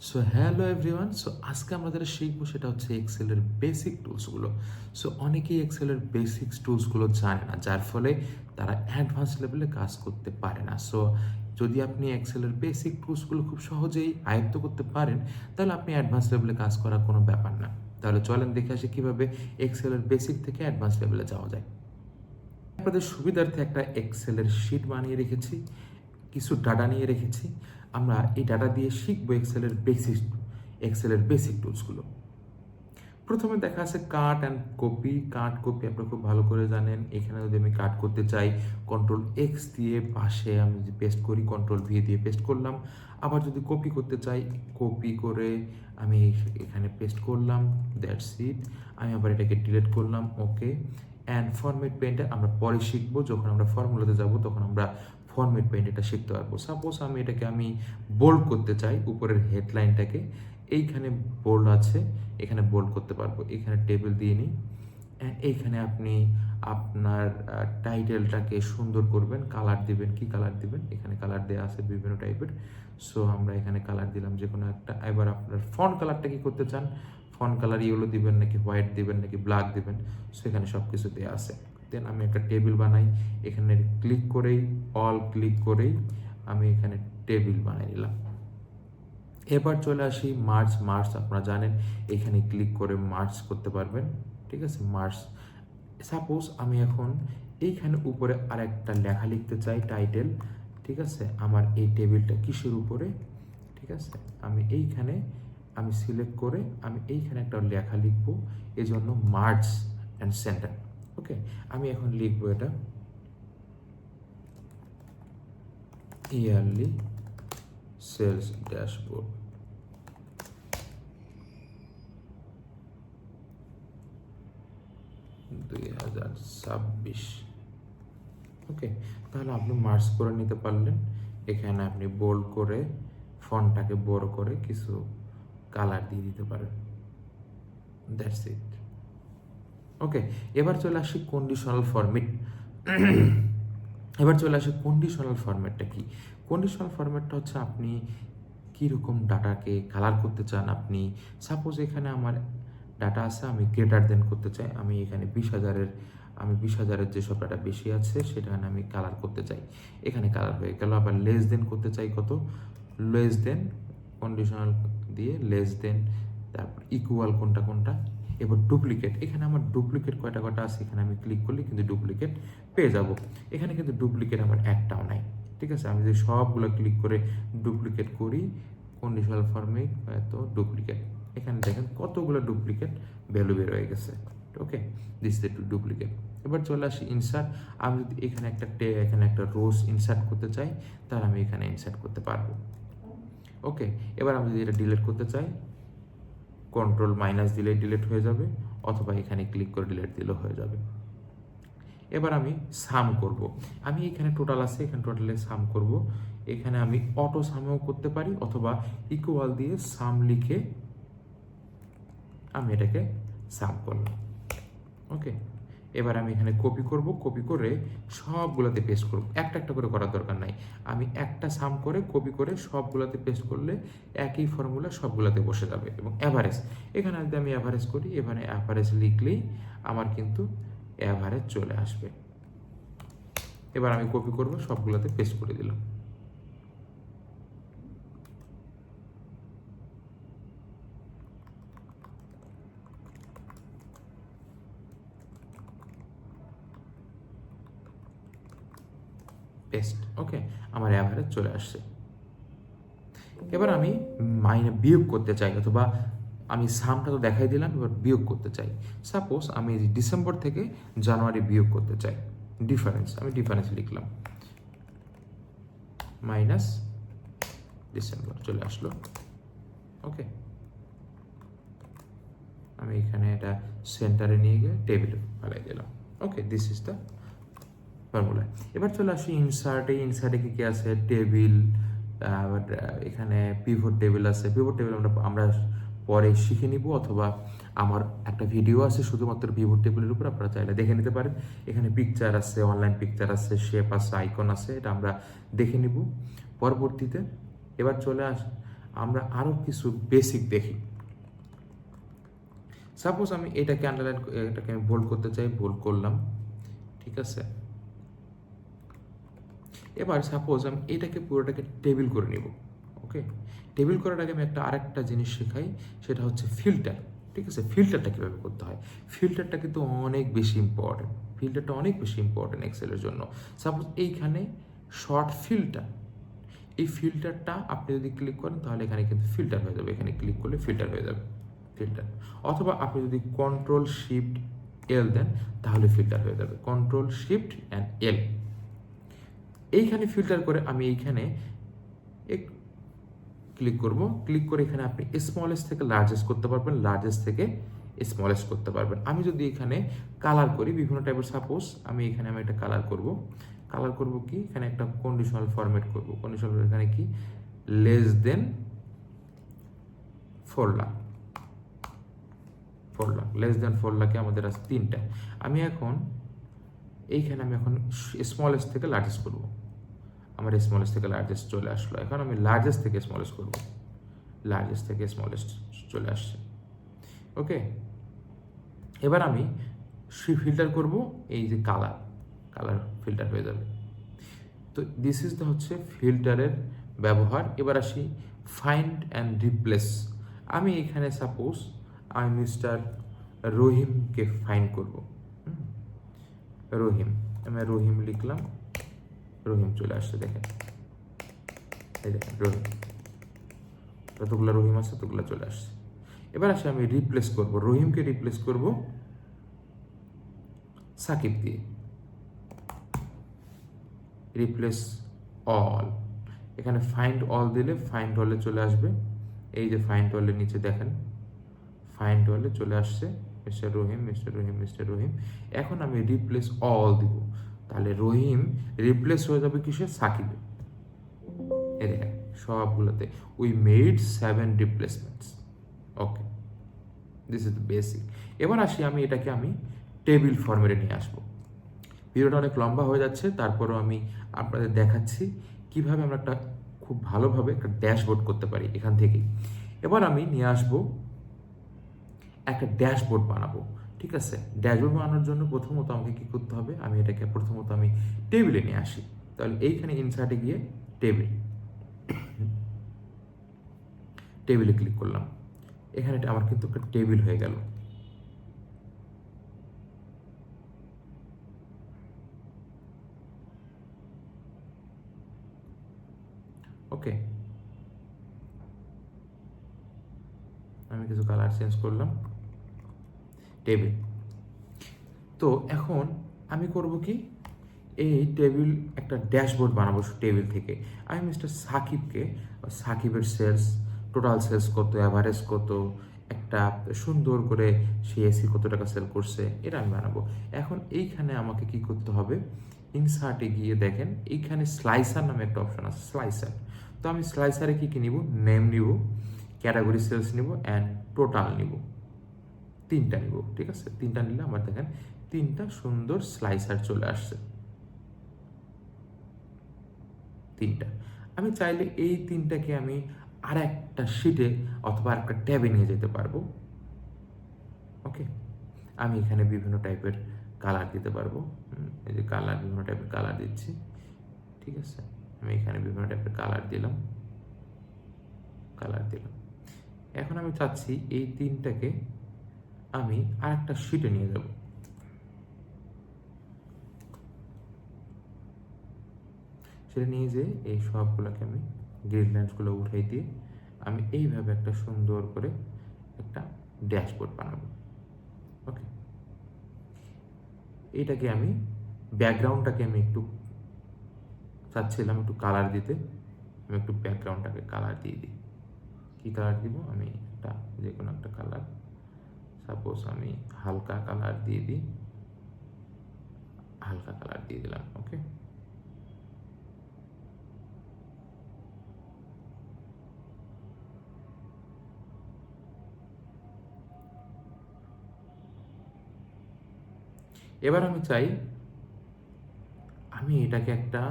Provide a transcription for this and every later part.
So hello everyone. So আজকে আমরা যেটা শিখবো সেটা হচ্ছে এক্সেলের বেসিক টুলসগুলো। সো অনেকেই এক্সেলের বেসিক্স টুলসগুলো জানে না, যার ফলে তারা অ্যাডভান্স লেভেলে কাজ করতে পারে না। সো যদি আপনি এক্সেলের বেসিক টুলসগুলো খুব সহজেই আয়ত্ত করতে পারেন, তাহলে আপনি অ্যাডভান্স লেভেলে কাজ করা কোনো ব্যাপার না। তাহলে চলেন দেখে আসি কীভাবে এক্সেলের বেসিক থেকে অ্যাডভান্স লেভেলে যাওয়া যায়। আপনাদের সুবিধার্থে একটা এক্সেলের শিট বানিয়ে রেখেছি, কিছু ডাটা নিয়ে রেখেছি। আমরা এই ডাটা দিয়ে শিখবো এক্সেলের বেসিক টুলসগুলো। প্রথমে দেখা আছে cut and copy. Cut copy আপনারা খুব ভালো করে জানেন। এখানে যদি আমি কাট করতে চাই, কন্ট্রোল এক্স দিয়ে পাশে আমি যদি পেস্ট করি, কন্ট্রোল ভি দিয়ে পেস্ট করলাম। আবার যদি কপি করতে চাই, কপি করে আমি এখানে পেস্ট করলাম, দ্যাটস ইট। আমি আবার এটাকে ডিলিট করলাম, ওকে। অ্যান্ড ফরম্যাট পেইন্টে আমরা পরে শিখবো, যখন আমরা ফর্মুলাতে যাব তখন আমরা ফরম্যাট পেইন্ট এটা শিখতে পারবো। সাপোজ আমি বোল্ড করতে চাই উপরের হেডলাইনটাকে, এইখানে বোল্ড আছে, এখানে বোল্ড করতে পারবো। এখানে টেবিল দিয়ে নিই, এইখানে আপনি আপনার টাইটেলটাকে সুন্দর করবেন, কালার দিবেন। কি কালার দিবেন? এখানে কালার দেওয়া আছে বিভিন্ন টাইপের। সো আমরা এখানে কালার দিলাম যে কোনো একটা। এবার আপনার ফন্ট কালারটা কি করতে চান? ফন্ট কালার ইয়েলো দিবেন নাকি হোয়াইট দিবেন নাকি ব্ল্যাক দিবেন? সো এখানে সব কিছু দেওয়া আছে। দেন আমি একটা টেবিল বানাই, এখানে ক্লিক করেই ক্লিক করেই আমি এখানে টেবিল বানাই নিলাম। এবার চলে আসি মার্চ। আপনারা জানেন এখানে ক্লিক করে মার্চ করতে পারবেন, ঠিক আছে। মার্চ, সাপোজ আমি এখন এইখানে উপরে আরেকটা লেখা লিখতে চাই, টাইটেল, ঠিক আছে। আমার এই টেবিলটা কিসের উপরে, ঠিক আছে। আমি সিলেক্ট করে আমি এইখানে একটা লেখা লিখবো, এই জন্য মার্চ অ্যান্ড সেন্টার। ওকে, আমি এখন লিখবো এটা ইয়ারলি সেলস ড্যাশবোর্ড 2026। ওকে, তাহলে আপনি মার্চ করে নিতে পারলেন। এখানে আপনি বোল্ড করে ফন্টটাকে বড় করে কিছু কালার দিয়ে দিতে পারেন, দ্যাটস ইট। ওকে, এবার চলে আসি কন্ডিশনাল ফরম্যাট। কন্ডিশনাল ফরম্যাটটা কি? কন্ডিশনাল ফরম্যাটটা হচ্ছে আপনি কীরকম ডাটাকে কালার করতে চান। আপনি সাপোজ এখানে আমার ডাটা আছে, আমি গ্রেটার দেন করতে চাই। আমি এখানে 20,000-এর যেসব ডাটা বেশি আছে সেখানে আমি কালার করতে চাই, এখানে কালার হয়ে গেল। আবার লেস দেন করতে চাই কত? লেস দেন, কন্ডিশনাল দিয়ে লেস দেন, তারপর ইকুয়াল কোনটা। এবার ডুপ্লিকেট, এখানে আমার ডুপ্লিকেট কয়টা আছে, এখানে আমি ক্লিক করলে কিন্তু ডুপ্লিকেট পেয়ে যাব। এখানে কিন্তু ডুপ্লিকেট আমার একটাও নাই, ঠিক আছে। আমি যদি সবগুলো ক্লিক করে ডুপ্লিকেট করি, কন্ডিশনাল ফর্মে তো ডুপ্লিকেট, এখানে দেখেন কতগুলো ডুপ্লিকেট ভ্যালু বের হয়ে গেছে। ওকে, দিস ইজ ডুপ্লিকেট। এবার চলে আসি ইনসার্ট। আমি যদি এখানে একটা রোজ ইনসার্ট করতে চাই, তাহলে আমি এখানে ইনসার্ট করতে পারবো। ওকে, এবার আমি যদি এটা ডিলিট করতে চাই, কন্ট্রোল মাইনাস দিলে ডিলিট হয়ে যাবে, অথবা এখানে ক্লিক করে ডিলিট দিলেও হয়ে যাবে। এবার আমি সাম করব। আমি এখানে টোটাল আছে, এখানে টোটালে সাম করব। এখানে আমি অটো সামেও করতে পারি, অথবা ইকুয়াল দিয়ে সাম লিখে আমি এটাকে সাম করলাম। ওকে, এবার আমি এখানে কপি করে সবগুলোতে পেস্ট করব। একটা করে করার দরকার নাই। আমি একটা সাম করে কপি করে সবগুলোতে পেস্ট করলে একই ফর্মুলা সবগুলোতে বসে যাবে। এবং অ্যাভারেজ, এখানে যদি আমি অ্যাভারেজ করি, এখানে অ্যাভারেজ লিখলেই আমার কিন্তু অ্যাভারেজ চলে আসবে। এবার আমি কপি করব, সবগুলোতে পেস্ট করে দিলাম। পেস্ট, ওকে, আমার অ্যাভারেজ চলে আসছে। এবার আমি বিয়োগ করতে চাই, অথবা আমি সামটা তো দেখাই দিলাম, এবার বিয়োগ করতে চাই। সাপোজ আমি ডিসেম্বর থেকে জানুয়ারি বিয়োগ করতে চাই, আমি ডিফারেন্স লিখলাম, মাইনাস ডিসেম্বর চলে আসলো। ওকে, আমি এখানে এটা সেন্টারে নিয়ে গিয়ে টেবিলে ফেলাই দিলাম। ওকে, দিস ইজ দ্য ফর্মুলা। এবার চলে আসি ইনসার্টে কি আছে? টেবিল, এখানে পিভট টেবিল আছে। পিভট টেবিল আমরা পরে শিখে নিব, অথবা আমার একটা ভিডিও আছে শুধুমাত্র পিভট টেবিলের উপর, আপনারা চাইলে দেখে নিতে পারেন। এখানে পিকচার আছে, অনলাইন পিকচার আছে, শেপ আছে, আইকন আছে, এটা আমরা দেখে নিব পরবর্তীতে। এবার চলে আমরা আরও কিছু বেসিক দেখি। সাপোজ আমি এটাকে আন্ডারলাইন, এটাকে আমি বোল্ড করতে চাই, বোল্ড করলাম, ঠিক আছে। এবার সাপোজ আমি এটাকে পুরোটাকে টেবিল করে নিব। ওকে, টেবিল করার আগে আমি আরেকটা জিনিস শেখাই, সেটা হচ্ছে ফিল্টার। ঠিক আছে, ফিল্টারটা কীভাবে করতে হয়। ফিল্টারটা কিন্তু অনেক বেশি ইম্পর্টেন্ট, ফিল্টারটা অনেক বেশি ইম্পর্টেন্ট এক্সেলের জন্য। সাপোজ এইখানে শর্ট ফিল্টার, এই ফিল্টারটা আপনি যদি ক্লিক করেন তাহলে এখানে কিন্তু ফিল্টার হয়ে যাবে, এখানে ক্লিক করলে ফিল্টার হয়ে যাবে, ফিল্টার। অথবা আপনি যদি কন্ট্রোল শিফট এল দেন তাহলে ফিল্টার হয়ে যাবে, কন্ট্রোল শিফট অ্যান্ড এল। এইখানে ফিল্টার করে আমি এইখানে ক্লিক করব, ক্লিক করে এখানে আপনি স্মলেস্ট থেকে লার্জেস্ট করতে পারবেন, লার্জেস্ট থেকে স্মলেস্ট করতে পারবেন। আমি যদি এখানে কালার করি বিভিন্ন টাইপের, সাপোজ আমি এখানে একটা কালার করব, কালার করব কি, এখানে একটা কন্ডিশনাল ফরম্যাট করব, কন্ডিশনাল এখানে কি less than 4 lakh, 4 lakh, less than 4 লাখে আমাদের আছে 3টা। আমি এখন এইখানে আমি এখন স্মলেস্ট থেকে লার্জেস্ট করব, আমার স্মলেস্ট থেকে লার্জেস্ট চলে আসলো। এখন আমি লার্জেস্ট থেকে স্মলেস্ট করব, লার্জেস্ট থেকে স্মলেস্ট চলে আসছে। ওকে, এবার আমি ফিল্টার করব, এই যে কালার, কালার ফিল্টার হয়ে যাবে। তো দিস ইজ দ্য হচ্ছে ফিল্টারের ব্যবহার। এবার আসি ফাইন্ড অ্যান্ড রিপ্লেস। আমি এখানে সাপোজ আমি মিস্টার রহিমকে ফাইন্ড করব, রহিম, আমি রহিম লিখলাম, রহিম চলে আসছে, দেখেন, এই দেখেন রহিম, যতগুলো রহিম আছে ততগুলো চলে আসছে। এবার আসে আমি রিপ্লেস করব, রহিমকে রিপ্লেস করব সাকিব দিয়ে, রিপ্লেস অল। এখানে ফাইন্ড অল দিলে ফাইন্ড অলে চলে আসবে, এই যে ফাইন্ড অলের নিচে দেখেন ফাইন্ড অলে চলে আসছে মিস্টার রহিম, মিস্টার রহিম, মিস্টার রহিম। এখন আমি রিপ্লেস অল দিব, তাহলে রহিম রিপ্লেস হয়ে যাবে কিসে, সাকিবে। এই দেখেন সবগুলোতে we made 7 রিপ্লেসমেন্টস। Okay, this is the basic. এবার আসি আমি এটাকে আমি টেবিল ফর্মেটে নিয়ে আসবো। ভিডিওটা অনেক লম্বা হয়ে যাচ্ছে, তারপরও আমি আপনাদের দেখাচ্ছি কিভাবে আমরা একটা খুব ভালোভাবে একটা ড্যাশবোর্ড করতে পারি এখান থেকেই। এবার আমি নিয়ে আসবো একটা ড্যাশবোর্ড বানাবো। ঠিক আছে, ড্যাশবোর্ড বানানোর জন্য প্রথমত আমাকে কী করতে হবে, আমি এটাকে প্রথমত আমি টেবিলে নিয়ে আসি। তাহলে এইখানে ইনসার্টে গিয়ে টেবিল, টেবিলে ক্লিক করলাম, এখানে আমার কিন্তু একটা টেবিল হয়ে গেল। ওকে, আমি কিছু কালার চেঞ্জ করলাম, টেবিল। তো এখন আমি করব কি, এই টেবিল একটা ড্যাশবোর্ড বানাবো টেবিল থেকে। আমি মিস্টার সাকিবকে, সাকিবের সেলস, টোটাল সেলস কত, অ্যাভারেজ কত, একটা সুন্দর করে সে এসি কত টাকা সেল করছে, এটা আমি বানাবো। এখন এইখানে আমাকে কি করতে হবে, ইনসার্টে গিয়ে দেখেন এইখানে স্লাইসার নামে একটা অপশন আছে, স্লাইসার। তো আমি স্লাইসারে কি নিব, নেম নিব, ক্যাটাগরি সেলস নিব অ্যান্ড টোটাল নিব, 3টা নিব। ঠিক আছে, 3টা নিলে আমার দেখেন 3টা সুন্দর স্লাইসার চলে আসছে, 3টা। আমি চাইলে এই 3টাকে আমি আর একটা শিটে অথবা আর একটা ট্যাবে নিয়ে যেতে পারবো। ওকে, আমি এখানে বিভিন্ন টাইপের কালার দিতে পারবো, এই যে কালার, বিভিন্ন টাইপের কালার দিচ্ছি। ঠিক আছে, আমি এখানে বিভিন্ন টাইপের কালার দিলাম, কালার দিলাম। এখন আমি চাচ্ছি এই 3টাকে আমি আর একটা শিটে নিয়ে যাব। সেটা নিয়ে যে এই সবগুলোকে আমি গ্রিড লাইন্সগুলো উঠাই দিয়ে আমি এইভাবে একটা সুন্দর করে একটা ড্যাশবোর্ড বানাবো। ওকে, এইটাকে আমি ব্যাকগ্রাউন্ডটাকে আমি একটু চাচ্ছিলাম একটু কালার দিতে, আমি একটু ব্যাকগ্রাউন্ডটাকে কালার দিয়ে দিই। কী কালার দিব, আমি একটা যে কোনো একটা কালার, সাপোজ আমি হালকা কালার দিয়ে দিই, হালকা কালার দিয়ে দিলাম। ওকে, এবার আমি চাই আমি এটাকে একটা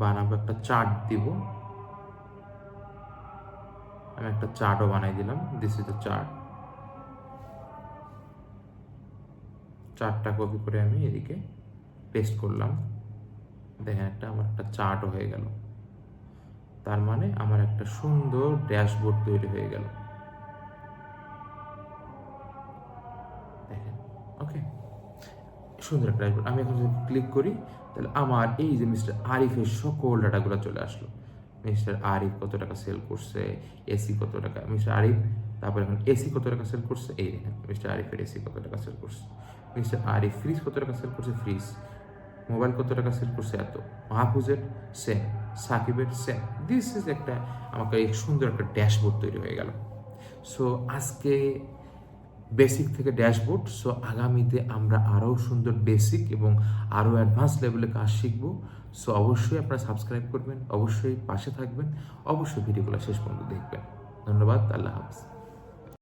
বানাবো, একটা চার্ট দিব, আমি একটা চার্টও বানাই দিলাম। This is the chart. চার্টটা কপি করে আমি এদিকে পেস্ট করলাম। দেখেন আমার একটা চার্টও হয়ে গেল। তার মানে আমার একটা সুন্দর ড্যাশবোর্ড তৈরি হয়ে গেল। দেখেন, ওকে, সুন্দর একটা ড্যাশবোর্ড। আমি এখন যদি ক্লিক করি তাহলে আমার এই যে মিস্টার আরিফের সকল ডাটাগুলো চলে আসলো। মিস্টার আরিফ কত টাকা সেল করছে, এসি কত টাকা, মিস্টার আরিফ, তারপর এখন এসি কত টাকা সেল করছে, এই দেখেন মিস্টার আরিফের এসি কত টাকা সেল করছে, মিস্টার আরিফ ফ্রিজ কত টাকা সেল করছে, ফ্রিজ, মোবাইল কত টাকা সেল করছে এত, মাহফুজের সেম, সাকিবের সেম। দিস ইজ একটা আমাকে এই সুন্দর একটা ড্যাশবোর্ড তৈরি হয়ে গেল। সো আজকে বেসিক থেকে ড্যাশবোর্ড। সো আগামীতে আমরা আরও সুন্দর বেসিক এবং আরও অ্যাডভান্স লেভেলে কাজ শিখব। সো অবশ্যই আপনারা সাবস্ক্রাইব করবেন, অবশ্যই পাশে থাকবেন, অবশ্যই ভিডিওগুলো শেষ পর্যন্ত দেখবেন। ধন্যবাদ, আল্লাহ হাফিজ।